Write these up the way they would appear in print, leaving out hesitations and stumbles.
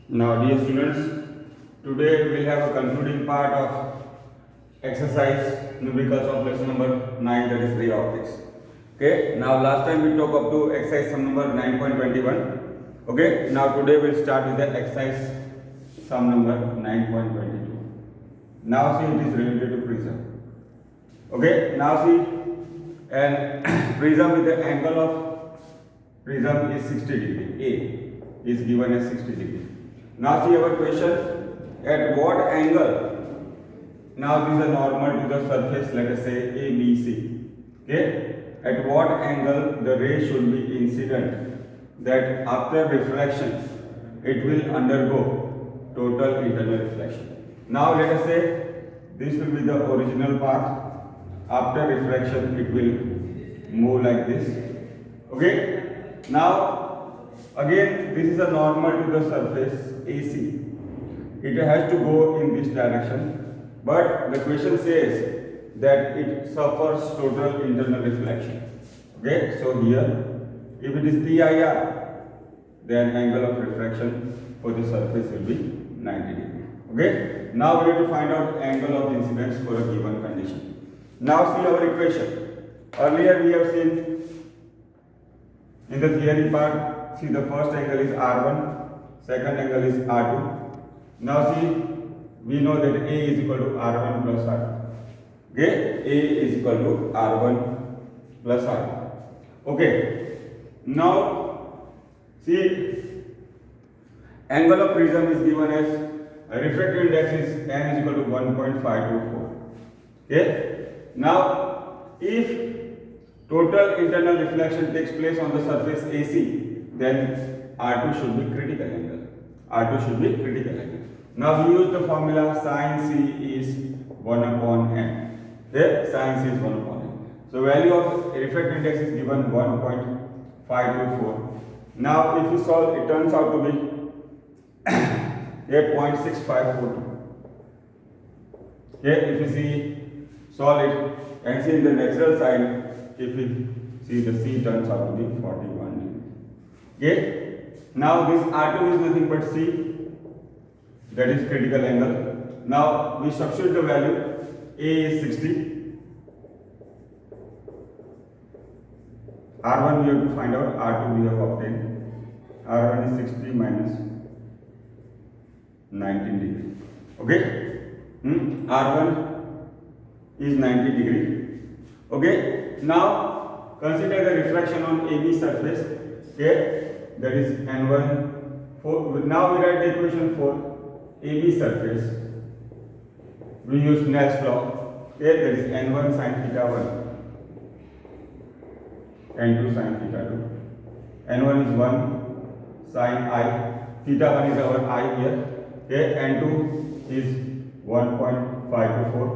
Now, dear students, today we will have a concluding part of exercise numericals of lesson number 9, that is ray optics. Okay, now last time we talked up to exercise sum number 9.21. Okay, now today we will start with the exercise sum number 9.22. Now see, it is related to prism. Okay, now see, and prism with the angle of prism is 60 degree. A is given as 60 degree. Now see our question, at what angle, now this is a normal to the surface, let us say ABC, okay, at what angle the ray should be incident, that after reflection it will undergo total internal reflection. Now let us say this will be the original path, after reflection it will move like this, okay. Now again this is a normal to the surface AC. It has to go in this direction, but the question says that it suffers total internal reflection. Okay, so here if it is PIR, then angle of refraction for the surface will be 90 degree. Okay, now we have to find out angle of incidence for a given condition. Now see our equation. Earlier we have seen in the theory part, see the first angle is R1, second angle is R2. Now see, we know that A is equal to R1 plus R2. Okay, A is equal to R1 plus R2. Okay, now see, angle of prism is given as refractive index is n is equal to 1.524. Okay, now if total internal reflection takes place on the surface AC, then R2 should be critical angle. R2 should be critical angle. Now we use the formula sin C is 1 upon n. Okay, sin C is 1 upon n. So value of refractive index is given 1.524. Now if you solve, it turns out to be 0.6542. Okay, if you see, solve it and see in the natural side, if we see the C turns out to be 41 degree. Okay. Now this R2 is nothing but C, that is critical angle. Now we substitute the value. A is 60. R1 we have to find out, R2 we have obtained. R1 is 60 minus 19 degree. Okay. R1 is 90 degree. Okay. Now consider the refraction on AB surface. Okay. That is N1. Now we write the equation for AB surface. We use Snell's law. Okay, that is N1 sin theta 1, N2 sin theta 2. N1 is 1 sin I, theta 1 is our I here. Okay, N2 is 1.524,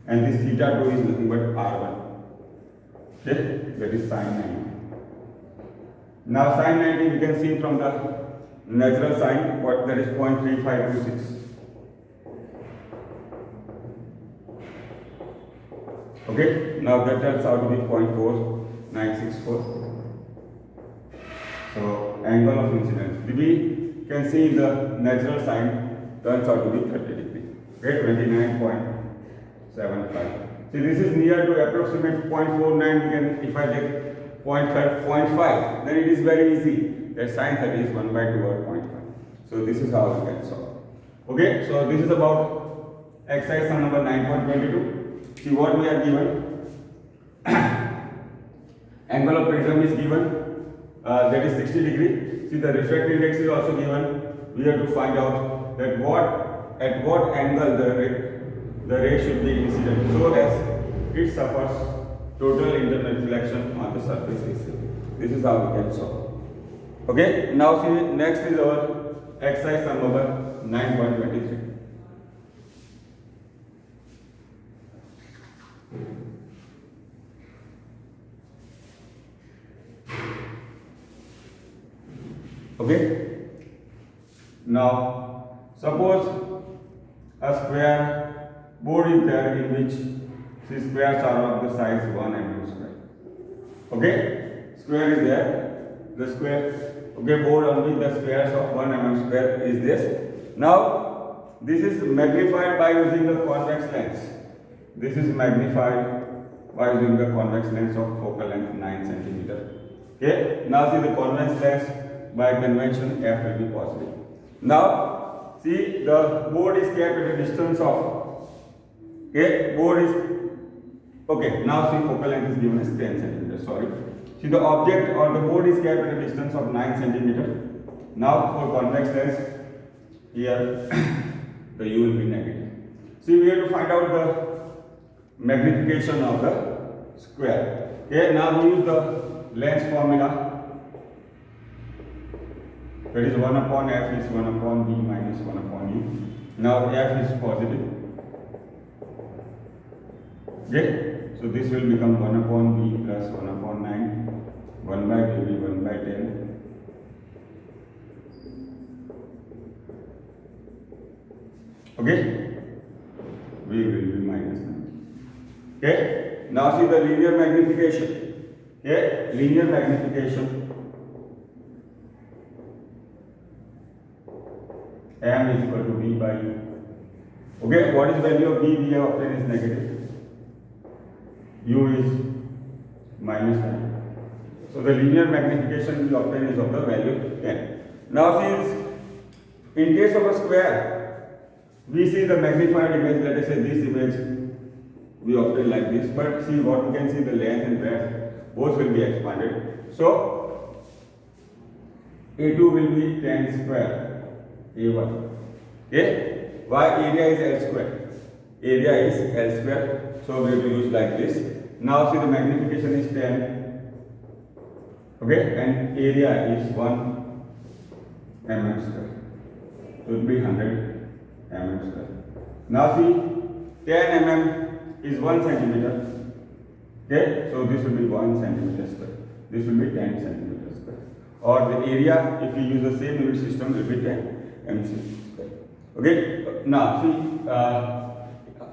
and this theta 2 is nothing but R1. Okay, that is sin 90. Now sin 90 we can see from the natural sign, what that is 0.3526. Okay, now that turns out to be 0.4964. So angle of incidence, we can see the natural sign turns out to be 30 degree. Okay, 29.75. See, this is near to approximate 0.49. We can, if I take 0.5, then it is very easy that sin 30 is 1 by 2 or 0.5. So this is how we can solve. Okay, so this is about exercise sum number 9.22. See what we are given. Angle of prism is given, that is 60 degree. See, the refractive index is also given. We have to find out that at what angle the ray should be incident, so as it suffers total internal reflection on the surface AC. This is how we can solve. Okay, now see, next is our exercise sum number 9.23. Okay, now suppose a square board is there in which the squares are of the size 1 and 2 square. Okay, square is there, the square Okay, board only the squares of 1 mm square is this. Now, this is magnified by using the convex lens. This is magnified by using the convex lens of focal length 9 centimeter. Okay, now see the convex lens by convention f will be positive. Now, see the board is kept at a distance of, okay, board is, okay, now see focal length is given as 10 centimeter, sorry. See the object or the board is kept at a distance of 9 centimeter. Now for convex lens, here the u will be negative. See, we have to find out the magnification of the square. Okay, now we use the lens formula. That is 1 upon f is 1 upon b minus 1 upon u. Now f is positive. Okay, so this will become 1 upon b plus 1 upon 9, 1 by b, 1 by 10. Okay, v will be minus 9. Okay, now see the linear magnification. Okay, linear magnification. M is equal to v by u. Okay, what is value of v? We have obtained is negative. U is minus 10. So the linear magnification we obtain is of the value 10. Now since in case of a square, we see the magnified image, let us say this image, we obtain like this, but see what we can see, the length and breadth, both will be expanded. So A2 will be 10 square, A1. Okay? Why? Area is L square. Area is L square. So we have to use like this. Now see the magnification is 10. Okay? And area is 1 mm square. So it will be 100 mm square. Now see 10 mm is 1 centimeter. Okay? So this will be 1 centimeter square. This will be 10 centimeter square. Or the area, if you use the same unit system, will be 10 mm square. Okay? Now see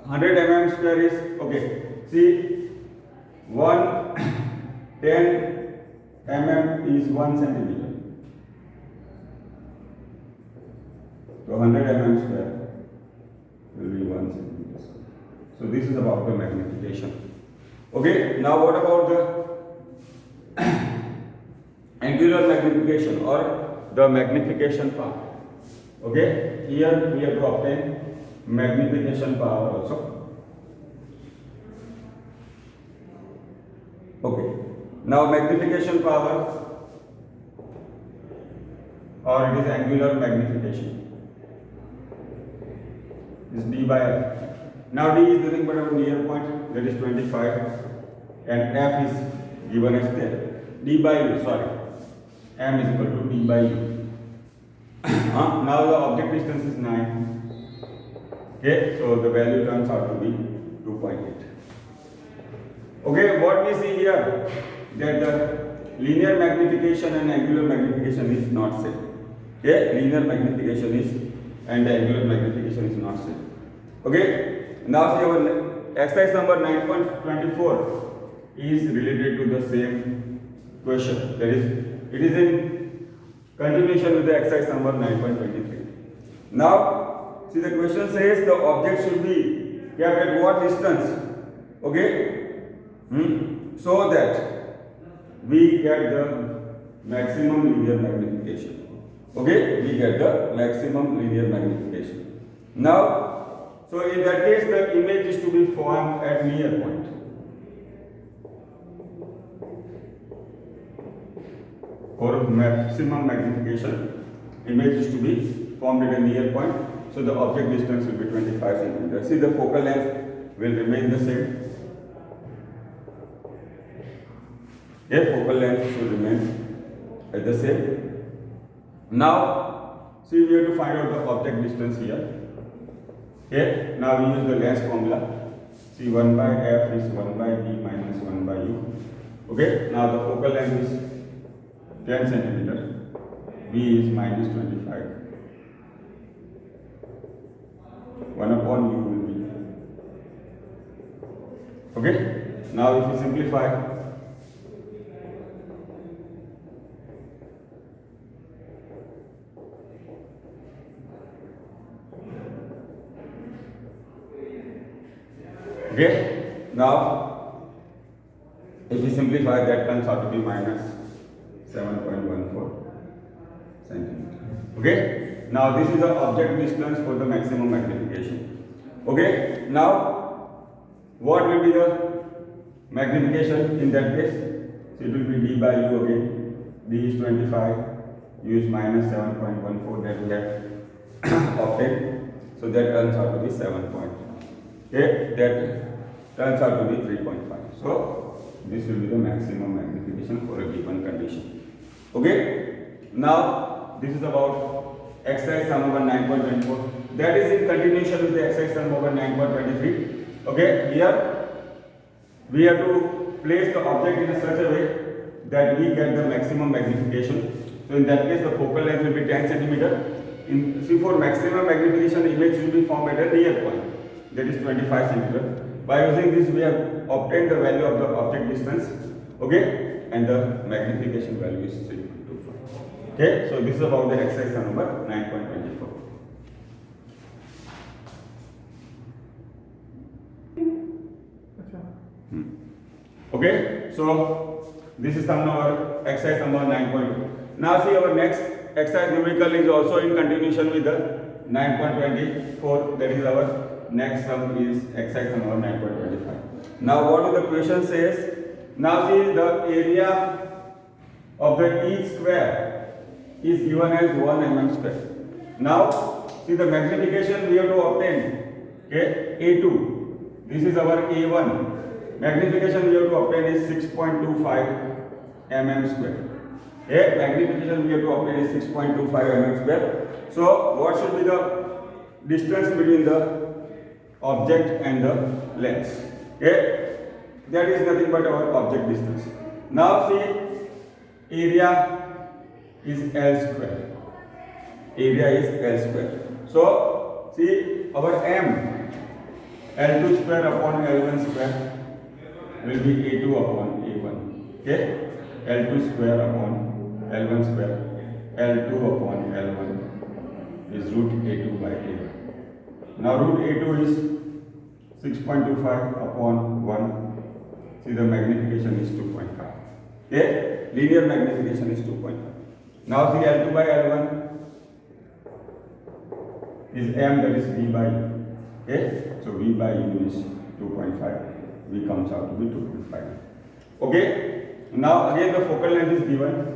100 mm square is, okay, see 10 mm is 1 centimeter. So 100 mm square will be 1 centimeter square. So this is about the magnification. Okay, now what about the angular magnification or the magnification power? Okay, here we have to obtain magnification power also. Okay, now magnification power, or it is angular magnification, is d by f. Now d is nothing but our near point, that is 25, and f is given as 10. D by u, sorry, m is equal to d by u. Now the object distance is 9. Okay, so the value turns out to be 2.8. Okay, what we see here, that the linear magnification and angular magnification is not same. Okay, linear magnification is and the angular magnification is not same. Okay, now see our exercise number 9.24 is related to the same question. That is, it is in continuation with the exercise number 9.23. Now, see the question says the object should be kept at what distance? Okay, so that we get the maximum linear magnification. Okay, we get the maximum linear magnification. Now, so in that case, the image is to be formed at near point. For maximum magnification, image is to be formed at a near point. So the object distance will be 25 centimeters. See, the focal length will remain the same. Okay, focal length should remain at the same. Now, see, we have to find out the object distance here. Okay, now we use the lens formula. See, 1 by f is 1 by b minus 1 by u. Okay, now the focal length is 10 centimeter. B is minus 25. 1 upon u will be. Okay, now if we simplify, Okay. Now, if we simplify, that comes out to be minus 7.14 centimeter. Okay. Now, this is the object distance for the maximum magnification. Okay. Now, what will be the magnification in that case? So it will be d by u again. D is 25. U is minus 7.14 that we have obtained. So that turns out to be 7. Okay, that turns out to be 3.5. So this will be the maximum magnification for a given condition. Okay, now this is about exercise sum over 9.24. That is in continuation with the exercise sum over 9.23. Okay, here we have to place the object in such a way that we get the maximum magnification. So in that case, the focal length will be 10 centimeter. See, for maximum magnification, the image will be formed at a near point, that is 25 centimeter. By using this, we have obtained the value of the object distance, okay, and the magnification value is 3.25. Okay, so this is about the exercise number 9.24. Okay, so this is some number exercise number 9.2. Now see, our next exercise numerical is also in continuation with the 9.24. That is our next sum is exercise number 9.25. Now what the question says? Now see, the area of the each square is given as 1 mm square. Now see, the magnification we have to obtain. Okay, A2. This is our A1. Magnification we have to obtain is 6.25 mm square. Okay, magnification we have to obtain is 6.25 mm square. So what should be the distance between the object and the lens? Okay, that is nothing but our object distance. Now see, area is L square. Area is L square. So see, our M, L2 square upon L1 square will be A2 upon A1. Okay, L2 square upon L1 square, L2 upon L1 is root A2 by A1. Now root A2 is 6.25 upon 1. See, the magnification is 2.5. Okay, linear magnification is 2.5. Now see, L2 by L1 is M, that is V by U. Okay, so V by U is 2.5. V comes out to be 2.5. Okay, now again the focal length is given.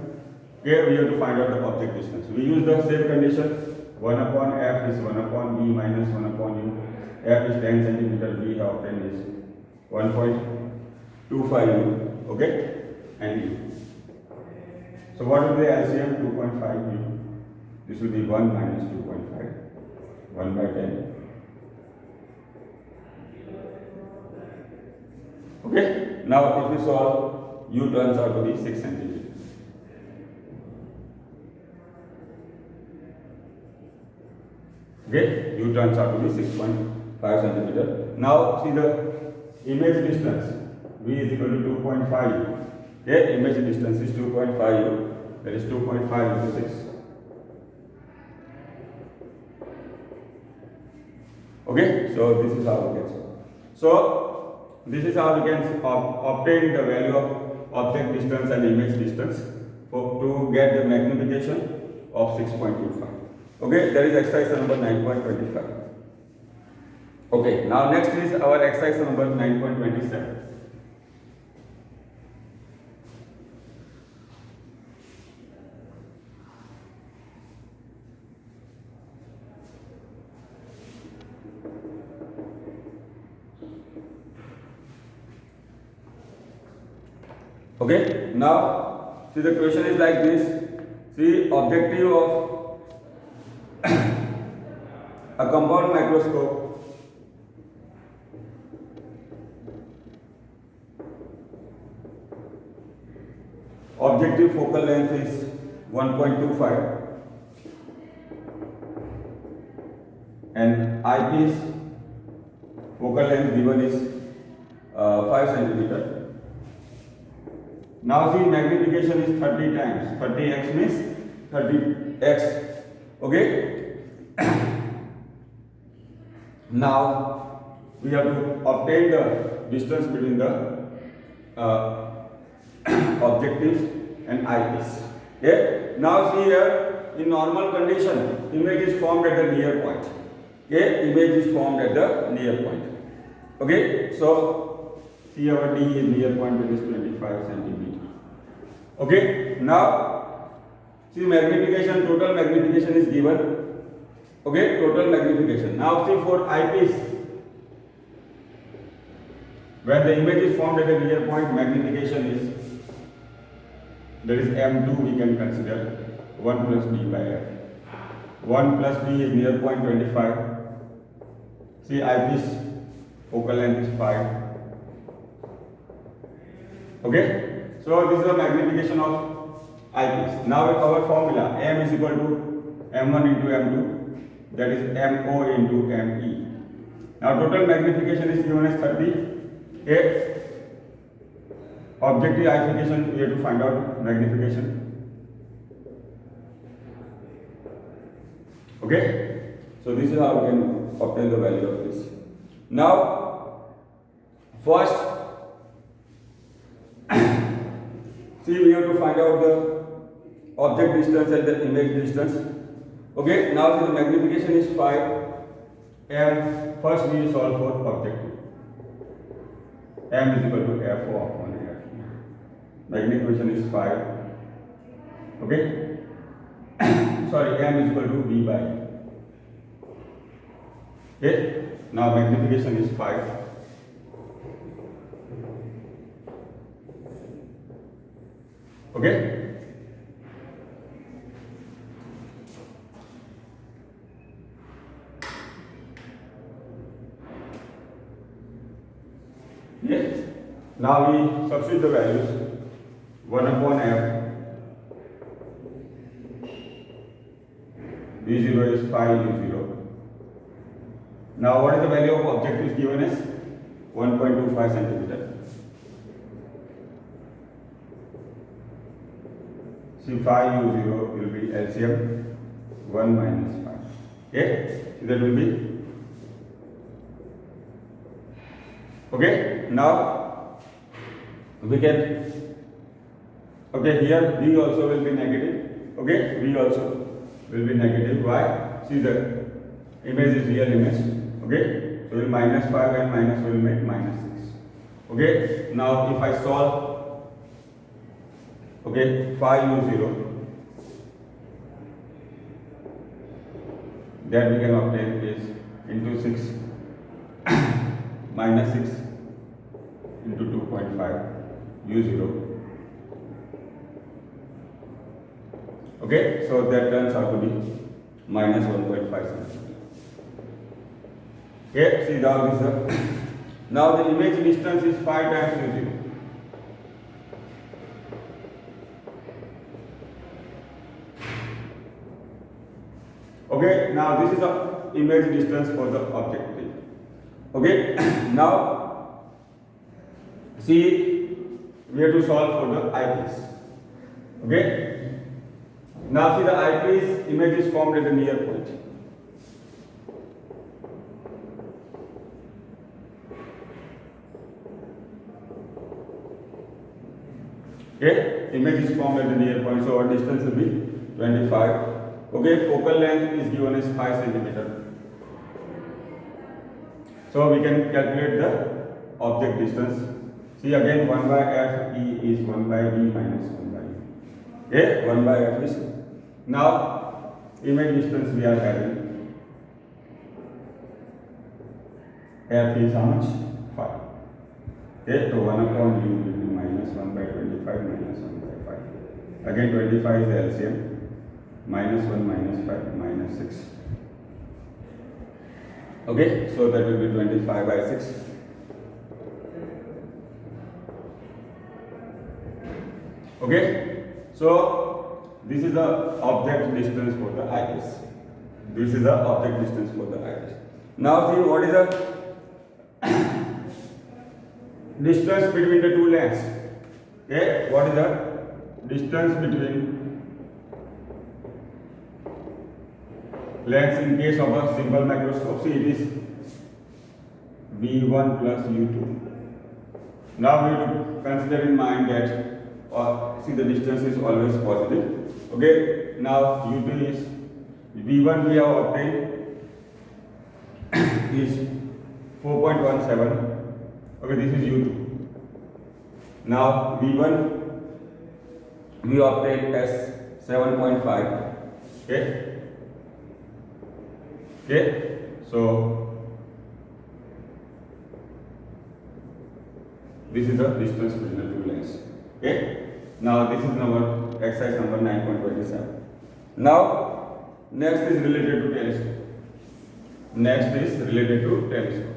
Here we have to find out the object distance. We use the same condition. 1 upon f is 1 upon v minus 1 upon u. F is 10 centimeter, v obtained is 1.25 u. Okay, and u. So what will be the LCM? 2.5 u. This will be 1 minus 2.5. 1 by 10. Okay, now if we solve, u turns out to be 6 centimeter. Okay, u turns out to be 6.5 centimeter. Now see the image distance. V is equal to 2.5 u. Okay, image distance is 2.5 u. That is 2.5 into 6. Okay, so this is how we get solve. So this is how we can obtain the value of object distance and image distance to get the magnification of 6.25. Okay, that is exercise number 9.25. Okay, now next is our exercise number 9.27. Okay, now see, the question is like this. See, objective of a compound microscope objective focal length is 1.25 and eyepiece focal length given is 5 centimeter. Now see, magnification is 30 times. 30x means 30x. Okay. Now we have to obtain the distance between the uh, objectives and eyepiece. Okay. Now see here, in normal condition, image is formed at the near point. Okay, image is formed at the near point. Okay, so see our D is near point, that is 25 centimeter. Okay, now see magnification, total magnification is given. Okay, total magnification. Now see for eyepiece, when the image is formed at a near point, magnification is, that is M2 we can consider 1 plus D by F. 1 plus D is near point 25. See eyepiece, focal length is 5. Okay, so this is the magnification of eyepiece. Now our formula, M is equal to M1 into M2, that is MO into ME. Now total magnification is given as 30. Okay. Objective magnification, we have to find out magnification. Okay, so this is how we can obtain the value of this. Now, first, see, we have to find out the object distance and the image distance. Okay, now the magnification is 5, and first we solve for objective. M is equal to F upon F. Magnification is 5. Okay, sorry, M is equal to V by. Okay, now magnification is 5. Okay, yes. Now we substitute the values. 1 upon F, V0 is 5 U0. Now what is the value of objective given as 1.25 centimeter. See 5 U0 will be LCM 1 minus 5. Okay, so that will be okay. Now we can. Okay, here V also will be negative. Okay, V also will be negative. Why? See the image is real image. Okay, so will minus 5 and minus will make minus 6. Okay, now if I solve, okay, 5 U0, that we can obtain is into 6 minus 6 into 2.5 U0. Okay, so that turns out to be minus 1.5 centimeter. Okay, see now this now the image distance is 5 times U0. Okay, now this is the image distance for the objective. Okay, now see we have to solve for the eyepiece. Okay. Now see the eyepiece image is formed at the near point. Okay, image is formed at the near point, so our distance will be 25. Okay, focal length is given as 5 centimeter. So we can calculate the object distance. See again 1 by F E is 1 by V minus 1 by E. Okay, 1 by F is. Now, image distance we are having. F is how much? 5. Okay, so 1 upon U will be minus 1 by 25 minus 1 by 5. Again 25 is the LCM. Minus 1 minus 5 minus 6. Okay, so that will be 25 by 6. Okay, so this is the object distance for the eyepiece. This is the object distance for the eyepiece. Now see what is the distance between the two lens. Okay, what is the distance between lens in case of a simple microscope? See, it is V1 plus U2. Now we have to consider in mind that see the distance is always positive. Okay, now U2 is V1 we have obtained is 4.17. Okay, this is U2. Now V1 we obtained as 7.5. Okay, so this is the distance between the two lines. Okay, now this is number exercise number 9.27. Now next is related to telescope. Next is related to telescope.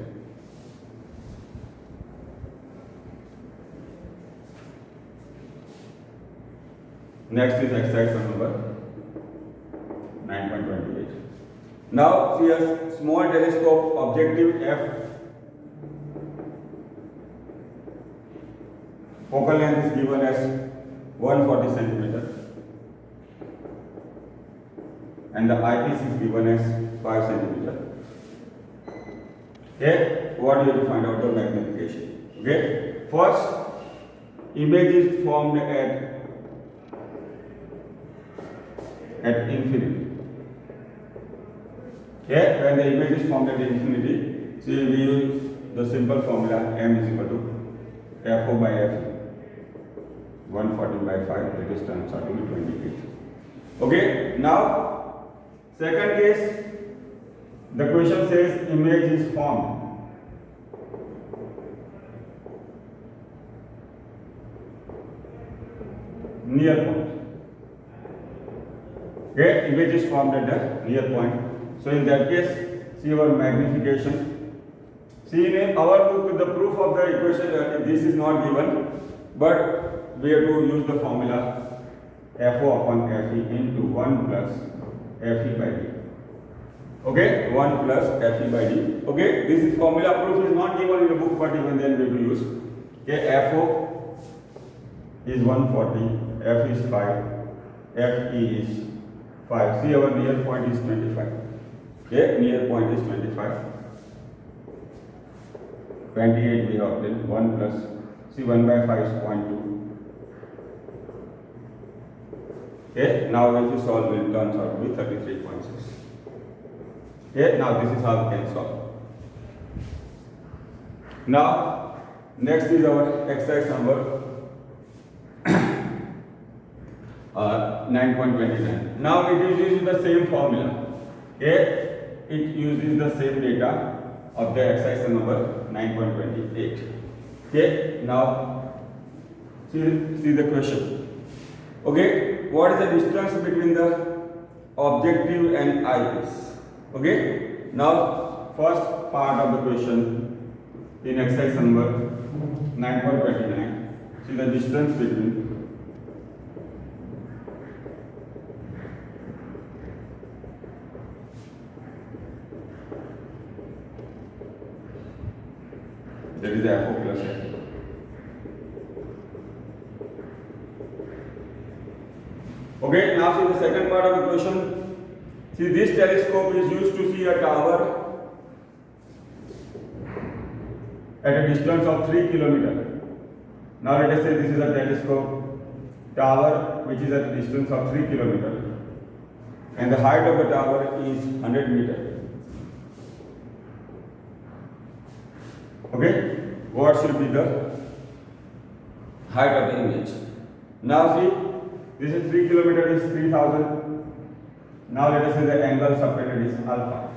Next is exercise number 9.28. Now see a small telescope objective f. Focal length is given as 140 centimeter and the eyepiece is given as 5 centimeter. Okay, what you have to find out the magnification. Okay, first image is formed at infinity. Okay, when the image is formed at infinity, see we use the simple formula m is equal to f(o) by f. 140 by 5, that is turns out to be 28. Okay, now second case, the question says image is formed near point. Okay, image is formed at the near point. So in that case, see our magnification. See in our book the proof of the equation, this is not given, but we have to use the formula FO upon FE into 1 plus FE by D. Okay, 1 plus FE by D. Okay, this is formula proof is not given in the book, but even then we will use. Okay, FO is 140, F is 5, FE is 5. See our near point is 25. Okay, near point is 25. 28 we have obtained 1 plus, see 1 by 5 is 0.2. Okay, now if you solve it turns out to be 33.6. Okay, now this is how we can solve. Now next is our exercise number 9.29. Now it uses the same formula. Okay, it uses the same data of the exercise number 9.28. Okay, now see the question. Okay, what is the distance between the objective and eyepiece? Okay, now first part of the question in exercise number 9.29. See the distance between that is FO plus F. Okay, now see the second part of the question. See, this telescope is used to see a tower at a distance of 3 km. Now let us say this is a telescope tower which is at a distance of 3 km and the height of the tower is 100 meters. Okay, what should be the height of the image? Now see, this is 3 km is 3000. Now let us say the angle subtended is alpha.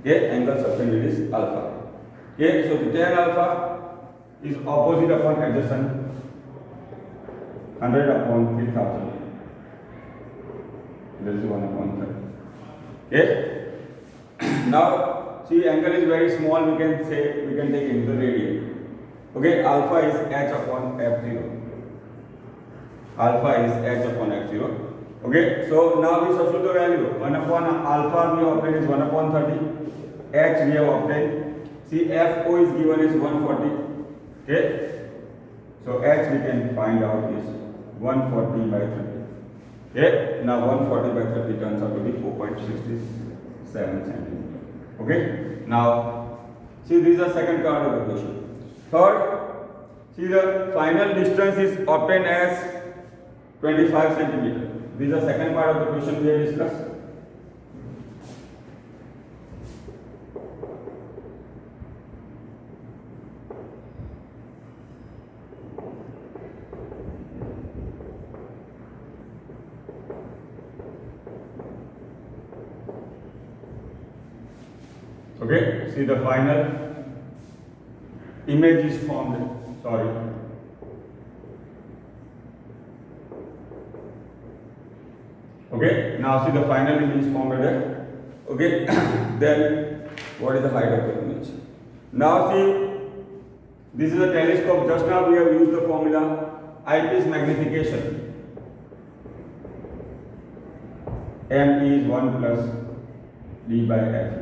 Okay, angle subtended is alpha. Okay, so the tan alpha is opposite upon adjacent 100 upon 3000. That is 1 upon 30. Okay, now see angle is very small, we can take into the radian. Okay, alpha is h upon f0. Alpha is h upon f0. Okay, so now we substitute the value. 1 upon alpha we obtained is 1 upon 30. H we have obtained. See, FO is given as 140. Okay, so H we can find out is 140 by 30. Okay, now 140 by 30 turns out to be 4.67 centimeter. Okay, now See, this is the second part of the question. Third, see the final distance is obtained as 25 centimeter. This is the second part of the question we have discussed. Okay, see the final image is formed. Sorry. Okay, now see the final image is formed there. Okay, then what is the height of the image? Now see, this is a telescope. Just now we have used the formula eyepiece magnification. M is 1 plus D by F.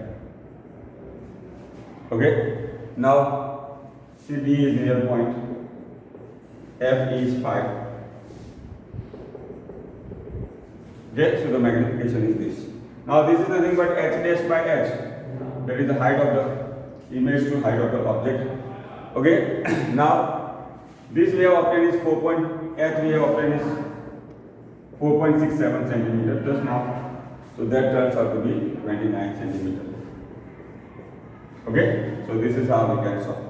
Okay, now see D is near point, F is 5. Okay, so the magnification is this. Now this is nothing but h dash by h, that is the height of the image to height of the object. Okay, now this we have obtained is 4 point, h we have obtained is 4.67 centimeter just now. So that turns out to be 29 centimeter. Okay, so this is how we can solve.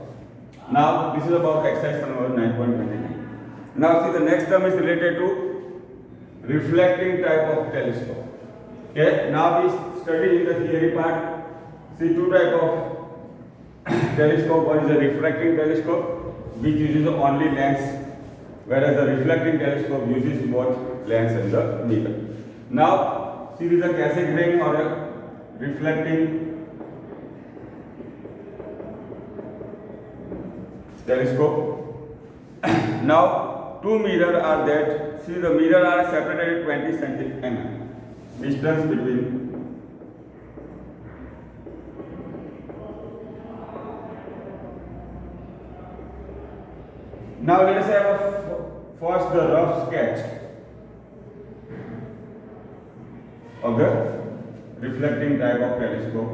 Now this is about exercise number 9.29. Now see the next term is related to reflecting type of telescope. Okay, now we study in the theory part. See two type of telescope. One is a refracting telescope, which uses only lens, whereas the reflecting telescope uses both lens and the mirror. Now see this is a Cassegrain ring or a reflecting telescope. Now two mirrors are there. See the mirror are separated 20 cm distance between. Now let us have first the rough sketch of the reflecting type of telescope.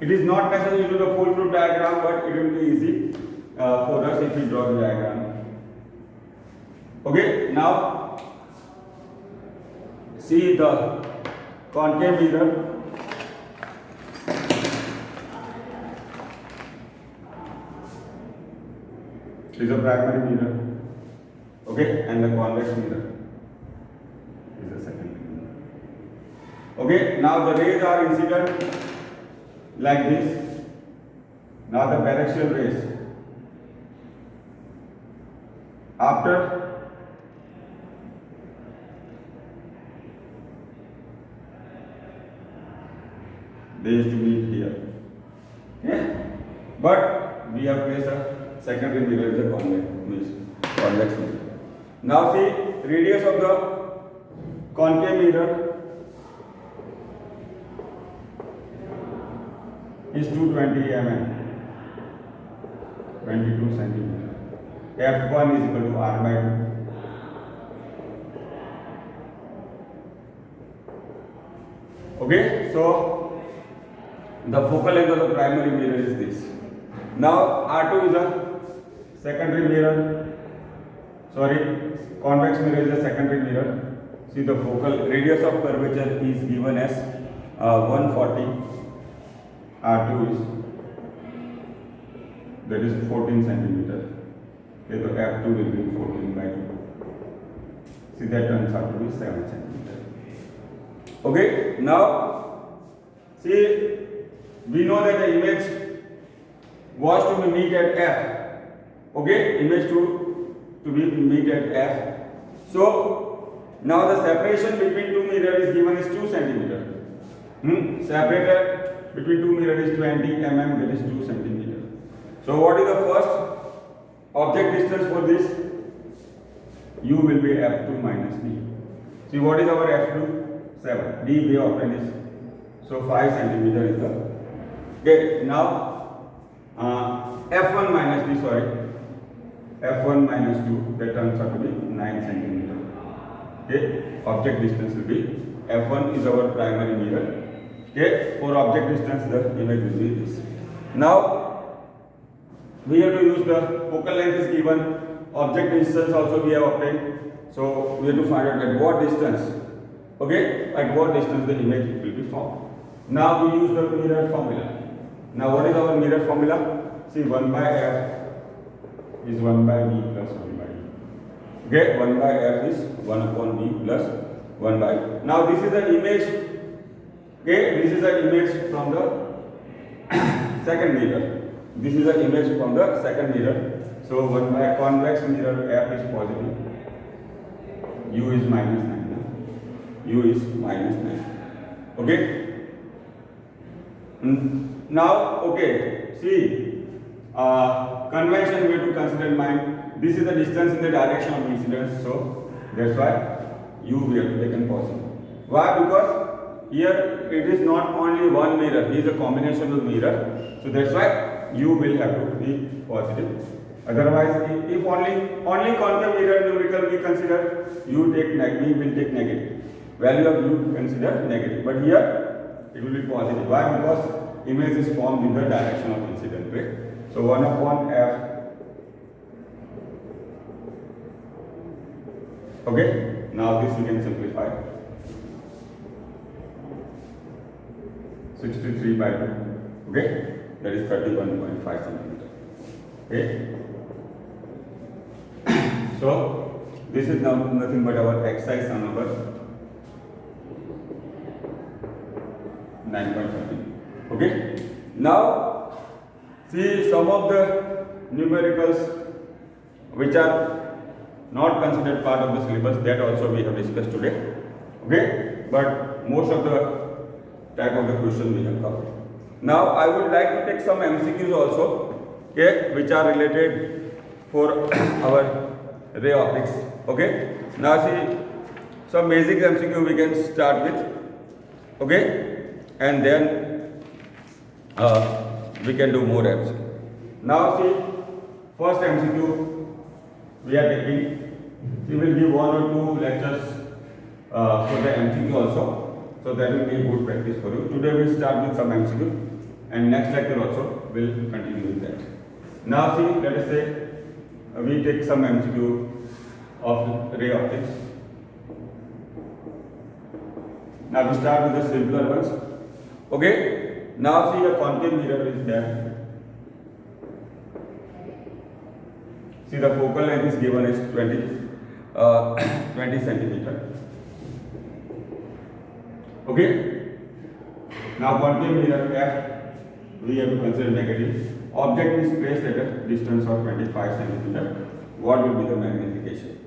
It is not necessary to do the full truth diagram, but it will be easy for us if we draw the diagram. Okay, now see the concave mirror. Is a primary mirror. Okay, and the convex mirror is the secondary mirror. Okay, now the rays are incident like this. Now the biaxial rays. After they used to meet here. Yeah. But we have placed a secondary mirror is a convex mirror. Now see radius of the concave mirror is 220 mm, 22 centimeter. F1 is equal to R by 2. Okay, so the focal length of the primary mirror is this. Now R2 is a secondary mirror. Sorry, convex mirror is a secondary mirror. See the focal radius of curvature is given as 140. R2 is, that is 14 centimeter. Okay, so F2 will be 14 by 2. See that turns out to be 7 centimeter. Okay, now see we know that the image was to be meet at F. Okay, image to be meet at F. So now the separation between two mirrors is given as 2 centimeter. Separated between two mirrors is 20 mm, that is 2 centimeter. So what is the first object distance for this? U will be F2 minus D. See what is our F2? 7. D we obtained is, so 5 centimeter is the. Okay, now F1 minus D, sorry, F1 minus 2, that turns out to be 9 centimeter. Okay, object distance will be, F1 is our primary mirror. Okay, for object distance the image will be this. Now we have to use the focal length is given, object distance also we have obtained. So we have to find out at what distance, okay, at what distance the image will be formed. Now we use the mirror formula. Now what is our mirror formula? See, 1 by f is 1 by v plus 1 by v. Okay, 1 by f is 1 upon v plus 1 by. Now this is the image. Okay, this is the image from the second mirror. This is the image from the second mirror. So 1 by convex mirror f is positive. U is minus 9. U is minus 9. Okay. Now, okay, see, convention we have to consider in mind. This is the distance in the direction of incidence, so that's why U we have to take in positive. Why? Because here it is not only one mirror, it is a combination of mirror, so that's why U will have to be positive. Otherwise, if only concave mirror numerical we consider, U take we will take negative. Value of U consider negative, but here it will be positive. Why? Because image is formed in the direction of incident ray. So 1 upon f. Okay. Now this we can simplify. 63 by 2. Okay. That is 31.5 centimeter. Okay. So this is now nothing but our exercise sum number 9.30. Okay. Now see some of the numericals which are not considered part of the syllabus, that also we have discussed today. Okay. But most of the type of the questions we have covered. Now I would like to take some MCQs also, okay, which are related for our ray optics. Okay. Now see some basic MCQ we can start with. Okay, and then we can do more MCQ. Now see, first MCQ we are taking. We will give 1 or 2 lectures for the MCQ also, so that will be a good practice for you. Today we will start with some MCQ, and next lecture also will continue with that. Now see, let us say we take some MCQ of ray optics. Now we start with the simpler ones. Okay. Now see, a concave mirror is there. See, the focal length is given as 20 centimeter. Okay. Now concave mirror F, we have to consider negative. Object is placed at a distance of 25 centimeter. What will be the magnification?